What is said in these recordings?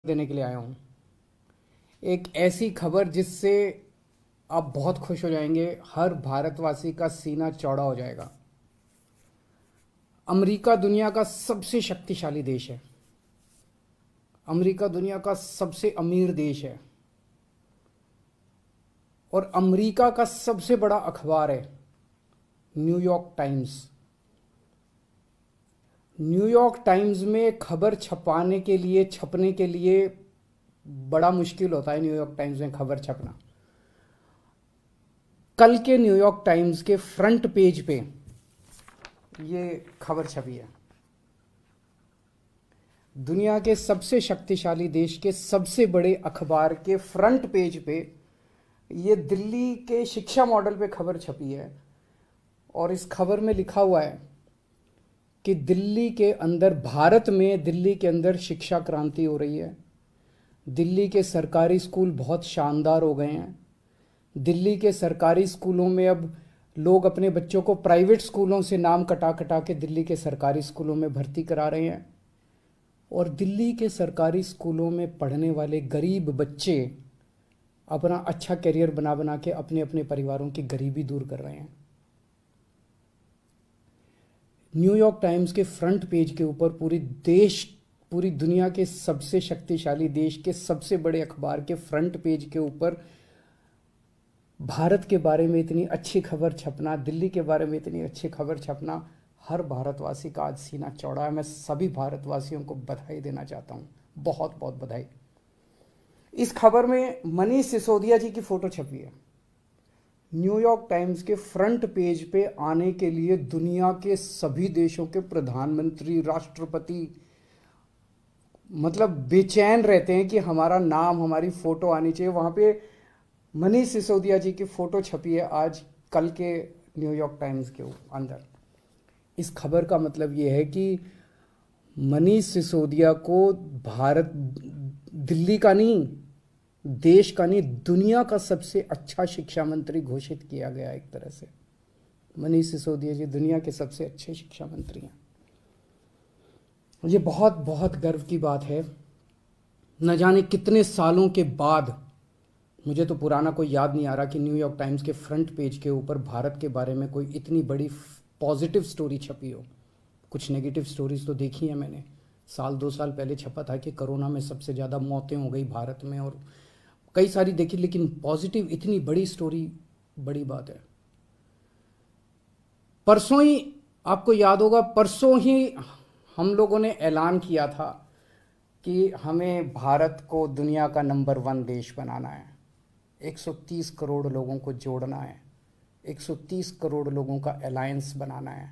देने के लिए आया हूँ। एक ऐसी खबर जिससे आप बहुत खुश हो जाएंगे, हर भारतवासी का सीना चौड़ा हो जाएगा। अमेरिका दुनिया का सबसे शक्तिशाली देश है। अमेरिका दुनिया का सबसे अमीर देश है और अमेरिका का सबसे बड़ा अखबार है न्यूयॉर्क टाइम्स। न्यूयॉर्क टाइम्स में खबर छपने के लिए बड़ा मुश्किल होता है। न्यूयॉर्क टाइम्स में खबर छपना, कल के न्यूयॉर्क टाइम्स के फ्रंट पेज पे ये खबर छपी है। दुनिया के सबसे शक्तिशाली देश के सबसे बड़े अखबार के फ्रंट पेज पे ये दिल्ली के शिक्षा मॉडल पे खबर छपी है और इस खबर में लिखा हुआ है कि दिल्ली के अंदर, भारत में दिल्ली के अंदर शिक्षा क्रांति हो रही है। दिल्ली के सरकारी स्कूल बहुत शानदार हो गए हैं। दिल्ली के सरकारी स्कूलों में अब लोग अपने बच्चों को प्राइवेट स्कूलों से नाम कटा कटा के दिल्ली के सरकारी स्कूलों में भर्ती करा रहे हैं और दिल्ली के सरकारी स्कूलों में पढ़ने वाले गरीब बच्चे अपना अच्छा करियर बना बना के अपने अपने परिवारों की गरीबी दूर कर रहे हैं। न्यूयॉर्क टाइम्स के फ्रंट पेज के ऊपर पूरी दुनिया के सबसे शक्तिशाली देश के सबसे बड़े अखबार के फ्रंट पेज के ऊपर भारत के बारे में इतनी अच्छी खबर छपना, दिल्ली के बारे में इतनी अच्छी खबर छपना, हर भारतवासी का आज सीना चौड़ा है। मैं सभी भारतवासियों को बधाई देना चाहता हूँ, बहुत बहुत बधाई। इस खबर में मनीष सिसोदिया जी की फोटो छपी है। न्यूयॉर्क टाइम्स के फ्रंट पेज पे आने के लिए दुनिया के सभी देशों के प्रधानमंत्री, राष्ट्रपति मतलब बेचैन रहते हैं कि हमारा नाम, हमारी फोटो आनी चाहिए। वहां पे मनीष सिसोदिया जी की फोटो छपी है आज कल के न्यूयॉर्क टाइम्स के अंदर। इस खबर का मतलब यह है कि मनीष सिसोदिया को भारत, दिल्ली का नहीं, देश का नहीं, दुनिया का सबसे अच्छा शिक्षा मंत्री घोषित किया गया। एक तरह से मनीष सिसोदिया जी दुनिया के सबसे अच्छे शिक्षा मंत्री हैं। ये बहुत बहुत गर्व की बात है। न जाने कितने सालों के बाद, मुझे तो पुराना कोई याद नहीं आ रहा कि न्यूयॉर्क टाइम्स के फ्रंट पेज के ऊपर भारत के बारे में कोई इतनी बड़ी पॉजिटिव स्टोरी छपी हो। कुछ नेगेटिव स्टोरीज तो देखी है मैंने। 1-2 साल पहले छपा था कि कोरोना में सबसे ज़्यादा मौतें हो गई भारत में और कई सारी देखी, लेकिन पॉजिटिव इतनी बड़ी स्टोरी बड़ी बात है। परसों ही, आपको याद होगा, परसों ही हम लोगों ने ऐलान किया था कि हमें भारत को दुनिया का नंबर 1 देश बनाना है। 130 करोड़ लोगों को जोड़ना है, 130 करोड़ लोगों का अलायंस बनाना है।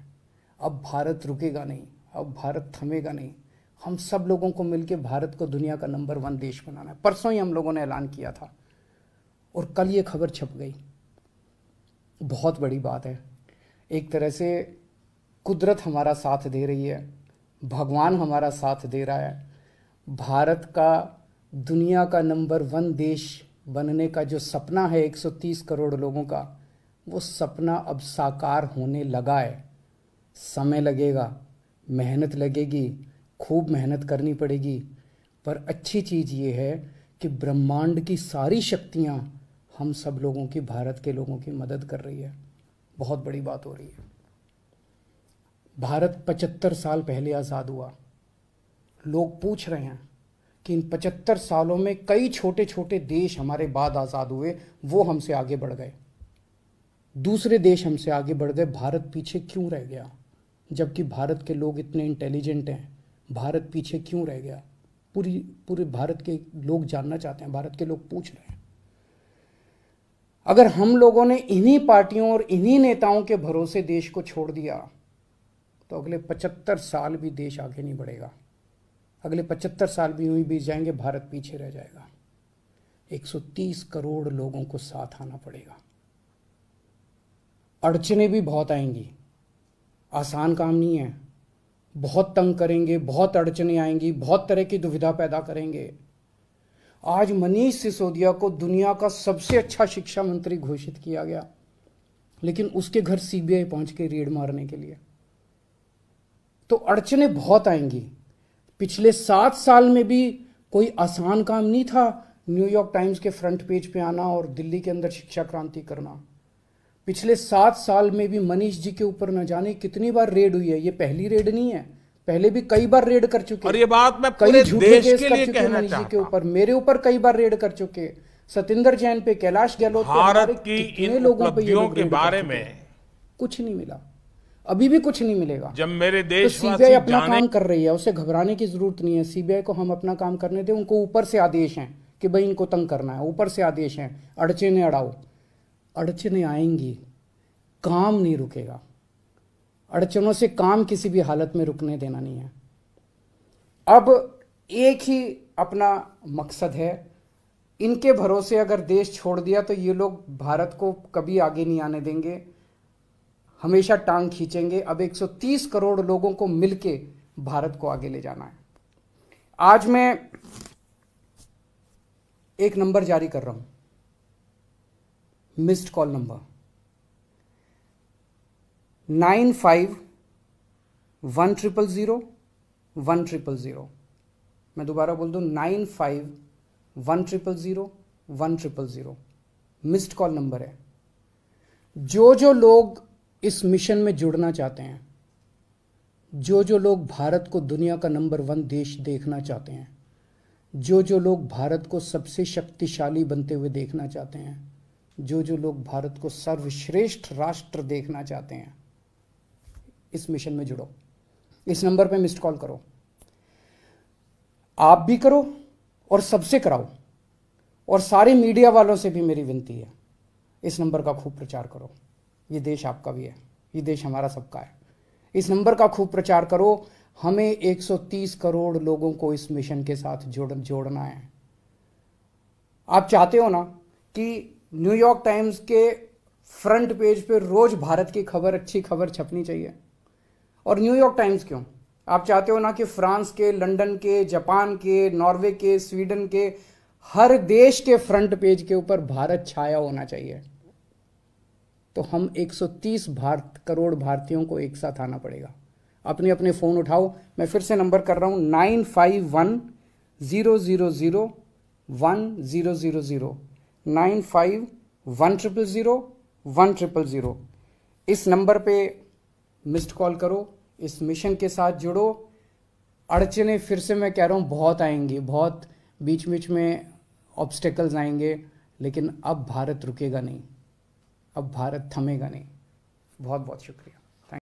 अब भारत रुकेगा नहीं, अब भारत थमेगा नहीं। हम सब लोगों को मिलकर भारत को दुनिया का नंबर 1 देश बनाना है। परसों ही हम लोगों ने ऐलान किया था और कल ये खबर छप गई। बहुत बड़ी बात है। एक तरह से कुदरत हमारा साथ दे रही है, भगवान हमारा साथ दे रहा है। भारत का दुनिया का नंबर 1 देश बनने का जो सपना है 130 करोड़ लोगों का, वो सपना अब साकार होने लगा है। समय लगेगा, मेहनत लगेगी, खूब मेहनत करनी पड़ेगी, पर अच्छी चीज़ ये है कि ब्रह्मांड की सारी शक्तियाँ हम सब लोगों की, भारत के लोगों की मदद कर रही है। बहुत बड़ी बात हो रही है। भारत 75 साल पहले आज़ाद हुआ। लोग पूछ रहे हैं कि इन 75 सालों में कई छोटे छोटे देश हमारे बाद आज़ाद हुए, वो हमसे आगे बढ़ गए, दूसरे देश हमसे आगे बढ़ गए, भारत पीछे क्यों रह गया? जबकि भारत के लोग इतने इंटेलिजेंट हैं, भारत पीछे क्यों रह गया? पूरे भारत के लोग जानना चाहते हैं, भारत के लोग पूछ रहे हैं। अगर हम लोगों ने इन्हीं पार्टियों और इन्हीं नेताओं के भरोसे देश को छोड़ दिया तो अगले 75 साल भी देश आगे नहीं बढ़ेगा। अगले 75 साल भी यूं ही बीत जाएंगे, भारत पीछे रह जाएगा। 130 करोड़ लोगों को साथ आना पड़ेगा। अड़चने भी बहुत आएंगी, आसान काम नहीं है। बहुत तंग करेंगे, बहुत अड़चने आएंगी, बहुत तरह की दुविधा पैदा करेंगे। आज मनीष सिसोदिया को दुनिया का सबसे अच्छा शिक्षा मंत्री घोषित किया गया, लेकिन उसके घर सीबीआई पहुंच के रेड मारने के लिए। तो अड़चने बहुत आएंगी। पिछले 7 साल में भी कोई आसान काम नहीं था न्यूयॉर्क टाइम्स के फ्रंट पेज पे आना और दिल्ली के अंदर शिक्षा क्रांति करना। पिछले 7 साल में भी मनीष जी के ऊपर न जाने कितनी बार रेड हुई है। ये पहली रेड नहीं है, पहले भी कई बार रेड कर चुके। और ये बात मैं कई पूरे झूठे देश केस के कर लिए चुके कहना मनीष जी के चाहता हूं। ऊपर, मेरे ऊपर कई बार रेड कर चुके, सतिंदर जैन पे, कैलाश गहलोत पे, भारत की कितने इन लोगों पे ये उपलब्धियों लोग के रेड कर बारे चुके। में कुछ नहीं मिला, अभी भी कुछ नहीं मिलेगा। जब मेरे तो देशवासी सीबीआई अपना जाने, काम कर रही है, उसे घबराने की जरूरत नहीं है। सीबीआई को हम अपना काम करने दें। उनको ऊपर से आदेश हैं कि भाई इनको तंग करना है, ऊपर से आदेश हैं, अड़चने अड़ाओ। अड़चने आएंगी, काम नहीं रुकेगा। अड़चनों से काम किसी भी हालत में रुकने देना नहीं है। अब एक ही अपना मकसद है, इनके भरोसे अगर देश छोड़ दिया तो ये लोग भारत को कभी आगे नहीं आने देंगे, हमेशा टांग खींचेंगे। अब 130 करोड़ लोगों को मिलके भारत को आगे ले जाना है। आज मैं एक नंबर जारी कर रहा हूं, मिस्ड कॉल नंबर 95100100 मैं दोबारा बोल दूं, 95100100 मिस्ड कॉल नंबर है। जो लोग इस मिशन में जुड़ना चाहते हैं, जो लोग भारत को दुनिया का नंबर 1 देश देखना चाहते हैं, जो लोग भारत को सबसे शक्तिशाली बनते हुए देखना चाहते हैं, जो लोग भारत को सर्वश्रेष्ठ राष्ट्र देखना चाहते हैं, इस मिशन में जुड़ो। इस नंबर पे मिस्ड कॉल करो, आप भी करो और सबसे कराओ। और सारे मीडिया वालों से भी मेरी विनती है, इस नंबर का खूब प्रचार करो। ये देश आपका भी है, ये देश हमारा सबका है। इस नंबर का खूब प्रचार करो। हमें 130 करोड़ लोगों को इस मिशन के साथ जोड़ना है। आप चाहते हो ना कि न्यूयॉर्क टाइम्स के फ्रंट पेज पे रोज भारत की खबर, अच्छी खबर छपनी चाहिए। और न्यूयॉर्क टाइम्स क्यों, आप चाहते हो ना कि फ्रांस के, लंदन के, जापान के, नॉर्वे के, स्वीडन के, हर देश के फ्रंट पेज के ऊपर भारत छाया होना चाहिए। तो हम 130 करोड़ भारतीयों को एक साथ आना पड़ेगा। अपने अपने फोन उठाओ, मैं फिर से नंबर कर रहा हूं, 95100100 95100100 इस नंबर पे मिस्ड कॉल करो, इस मिशन के साथ जुड़ो। अड़चने फिर से मैं कह रहा हूं बहुत आएंगी, बहुत बीच बीच में ऑब्स्टेकल्स आएंगे, लेकिन अब भारत रुकेगा नहीं, अब भारत थमेगा नहीं। बहुत बहुत शुक्रिया।